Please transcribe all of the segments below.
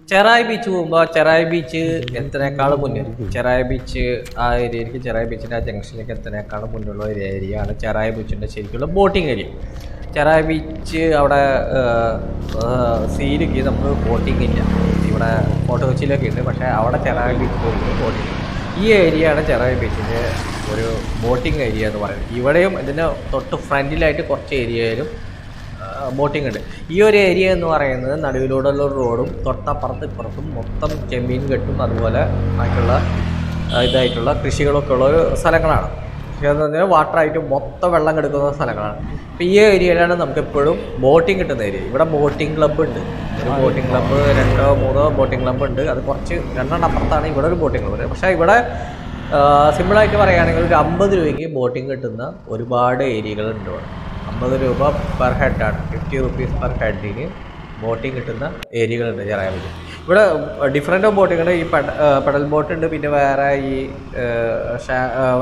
Cherai beach പോകുമ്പോൾ Cherai beach എത്തനേക്കാളും മുന്നേ Cherai beach ആ ഏരിയയിലേക്ക് ചെറായി ബീച്ചിൻ്റെ ആ ജംഗ്ഷനിലേക്ക് എത്തനേക്കാളും മുന്നുള്ള ഒരു ഏരിയ ആണ് ചെറായി ബീച്ചിൻ്റെ ശരിക്കുള്ള ബോട്ടിംഗ് ഏരിയ. ചെറായി ബീച്ച് അവിടെ സീയിലേക്ക് നമുക്ക് ബോട്ടിംഗ് ഇല്ല. ഇവിടെ ഫോട്ടോ കൊച്ചിയിലൊക്കെ ഉണ്ട്, പക്ഷേ അവിടെ ചെറായി ബീച്ചിൽ ബോട്ടിംഗ്. ഈ ഏരിയയാണ് ചെറായി ബീച്ചിൻ്റെ ഒരു ബോട്ടിംഗ് ഏരിയ എന്ന് പറയുന്നത്. ഇവിടെയും ഇതിൻ്റെ തൊട്ട് ഫ്രണ്ടിലായിട്ട് കുറച്ച് ഏരിയയിലും ബോട്ടിംഗ് ഉണ്ട്. ഈ ഒരു ഏരിയ എന്ന് പറയുന്നത് നടുവിലൂടെയുള്ള റോഡും തൊട്ടപ്പുറത്ത് ഇപ്പുറത്തും മൊത്തം ചെമ്മീൻ കെട്ടും അതുപോലെ ബാക്കിയുള്ള ഇതായിട്ടുള്ള കൃഷികളൊക്കെ ഉള്ള ഒരു സ്ഥലങ്ങളാണ്. എന്ന് പറഞ്ഞാൽ വാട്ടറായിട്ട് മൊത്തം വെള്ളം കിടക്കുന്ന സ്ഥലങ്ങളാണ്. അപ്പോൾ ഈ ഏരിയയിലാണ് നമുക്ക് എപ്പോഴും ബോട്ടിംഗ് കിട്ടുന്ന ഏരിയ. ഇവിടെ ബോട്ടിംഗ് ക്ലബ്ബ് ഉണ്ട്. ഒരു ബോട്ടിംഗ് ക്ലബ്ബ് 2-3 ബോട്ടിംഗ് ക്ലബ്ബ് ഉണ്ട്. അത് കുറച്ച് 2 അപ്പുറത്താണ് ഇവിടെ ഒരു ബോട്ടിംഗ് ക്ലബ്ബ്. പക്ഷേ ഇവിടെ സിമ്പിളായിട്ട് പറയുകയാണെങ്കിൽ ഒരു 50 രൂപയ്ക്ക് ബോട്ടിംഗ് കിട്ടുന്ന ഒരുപാട് ഏരിയകളുണ്ട്. 50 രൂപ പെർ ഹെഡാണ്, 50 റുപ്പീസ് പെർ ഹെഡിന് ബോട്ടിംഗ് കിട്ടുന്ന ഏരിയകളുണ്ട് ചെറായി ബീച്ചിൽ. ഇവിടെ ഡിഫറെൻ്റ് ബോട്ടിംഗ് ഉണ്ട്. ഈ പെഡൽ ബോട്ട് ഉണ്ട്, പിന്നെ വേറെ ഈ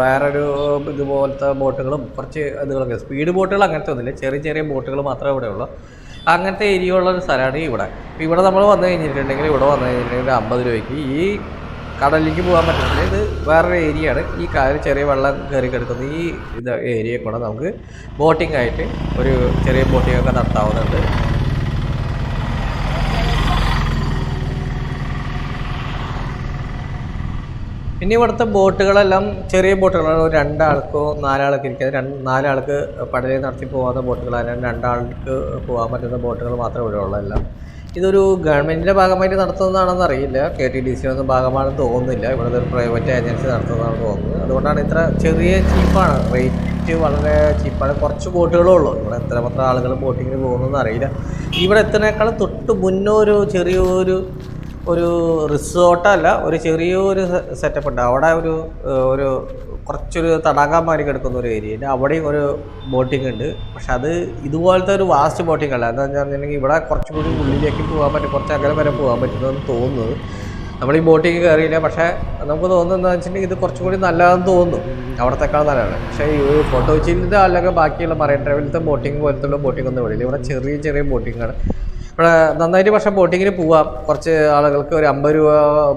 വേറൊരു ഇതുപോലത്തെ ബോട്ടുകളും കുറച്ച് ഇതുകളൊക്കെ. സ്പീഡ് ബോട്ടുകൾ അങ്ങനത്തെ ഒന്നുമില്ല, ചെറിയ ചെറിയ ബോട്ടുകൾ മാത്രമേ ഇവിടെ ഉള്ളൂ. അങ്ങനത്തെ ഏരിയ ഉള്ളൊരു സ്ഥലമാണ് ഇവിടെ. ഇവിടെ നമ്മൾ വന്നു കഴിഞ്ഞിട്ടുണ്ടെങ്കിൽ ഇവിടെ വന്നു കഴിഞ്ഞിട്ടുണ്ടെങ്കിൽ 50 രൂപയ്ക്ക് ഈ കടലിലേക്ക് പോകാൻ പറ്റുന്നില്ല. ഇത് വേറൊരു ഏരിയ ആണ്. ഈ കായൽ ചെറിയ വെള്ളം കയറി കിടക്കുന്ന ഈ ഏരിയയിൽ കൂടെ നമുക്ക് ബോട്ടിംഗ് ആയിട്ട് ഒരു ചെറിയ ബോട്ടിംഗ് ഒക്കെ നടത്താവുന്നുണ്ട്. പിന്നെ ഇവിടുത്തെ ബോട്ടുകളെല്ലാം ചെറിയ ബോട്ടുകളാണ്. 2 ആൾക്കോ 4 ആൾക്ക് ഇരിക്കാൻ 4 ആൾക്ക് പടലിൽ നടത്തി പോകാവുന്ന ബോട്ടുകളാണ്. 2 ആൾക്ക് പോകാൻ പറ്റുന്ന ബോട്ടുകൾ മാത്രമേ ഇവിടെ ഉള്ളൂ. ഇതൊരു ഗവൺമെൻറ്റിൻ്റെ ഭാഗമായിട്ട് നടത്തുന്നതാണെന്ന് അറിയില്ല. KTDC ഒന്നും ഭാഗമാണെന്ന് തോന്നുന്നില്ല. ഇവിടുത്തെ ഒരു പ്രൈവറ്റ് ഏജൻസി നടത്തുന്നതാണെന്ന് തോന്നുന്നത്. അതുകൊണ്ടാണ് ഇത്ര ചെറിയ ചീപ്പാണ്, റേറ്റ് വളരെ ചീപ്പാണ്. കുറച്ച് ബോട്ടുകളേ ഉള്ളൂ. ഇവിടെ എത്രമാത്രം ആളുകൾ ബോട്ടിങ്ങിന് പോകുന്നതെന്ന് അറിയില്ല. ഇവിടെ എത്തുന്നതിനേക്കാളും തൊട്ട് മുന്നേ ഒരു ചെറിയൊരു റിസോർട്ടല്ല, ഒരു ചെറിയൊരു സെറ്റപ്പ് ഉണ്ട്. അവിടെ ഒരു കുറച്ചൊരു തടാകമാരി കിടക്കുന്ന ഒരു ഏരിയയിൽ അവിടെയും ഒരു ബോട്ടിംഗ് ഉണ്ട്. പക്ഷെ അത് ഇതുപോലത്തെ ഒരു വാസ്റ്റ് ബോട്ടിംഗ് അല്ല. എന്താണെന്ന് പറഞ്ഞിട്ടുണ്ടെങ്കിൽ ഇവിടെ കുറച്ചുകൂടി ഉള്ളിലേക്ക് പോകാൻ പറ്റും, കുറച്ച് അകലം വരെ പോകാൻ പറ്റുന്നതെന്ന് തോന്നുന്നത്. നമ്മൾ ഈ ബോട്ടിങ് കയറിയില്ല, പക്ഷേ നമുക്ക് തോന്നുന്നത് എന്താണെന്ന് വെച്ചിട്ടുണ്ടെങ്കിൽ ഇത് കുറച്ചും കൂടി നല്ലതെന്ന് തോന്നുന്നു, അവിടത്തേക്കാൾ നല്ലതാണ്. പക്ഷേ ഈ ഫോട്ടോ കൊച്ചിയിലത്തെ അല്ലെങ്കിൽ ബാക്കിയുള്ള മറൈൻ ഡ്രൈവിലത്തെ ബോട്ടിങ് പോലത്തുള്ള ബോട്ടിംഗ് ഒന്നും ഇവിടെ ഇല്ല. ഇവിടെ ചെറിയ ചെറിയ ബോട്ടിങ്ങാണ് ഇവിടെ നന്നായിട്ട്. പക്ഷേ ബോട്ടിങ്ങിന് പോവാം. കുറച്ച് ആളുകൾക്ക് ഒരു 50 രൂപ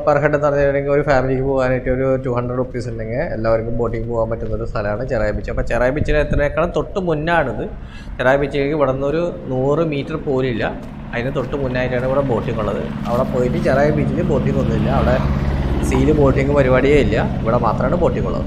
പെർ ഹെഡ് എന്ന് പറഞ്ഞിട്ടുണ്ടെങ്കിൽ ഒരു ഫാമിലിക്ക് പോകാനായിട്ട് ഒരു 200 റുപ്പീസ് ഉണ്ടെങ്കിൽ എല്ലാവർക്കും ബോട്ടിങ് പോകാൻ പറ്റുന്ന ഒരു സ്ഥലമാണ് ചെറായി ബീച്ച്. അപ്പോൾ ചെറായി ബീച്ചിന് എത്തുന്നതിനേക്കാളും തൊട്ട് മുന്നാണിത്. ചെറായി ബീച്ചിലേക്ക് ഇവിടെ നിന്നൊരു 100 മീറ്റർ പോലില്ല, അതിന് തൊട്ട് മുന്നായിട്ടാണ് ഇവിടെ ബോട്ടിംഗ് ഉള്ളത്. അവിടെ പോയിട്ട് ചെറായി ബീച്ചിൽ ബോട്ടിംഗ് ഒന്നുമില്ല. അവിടെ സീല് ബോട്ടിംഗ് പരിപാടിയേ ഇല്ല. ഇവിടെ മാത്രമാണ് ബോട്ടിംഗ് ഉള്ളത്.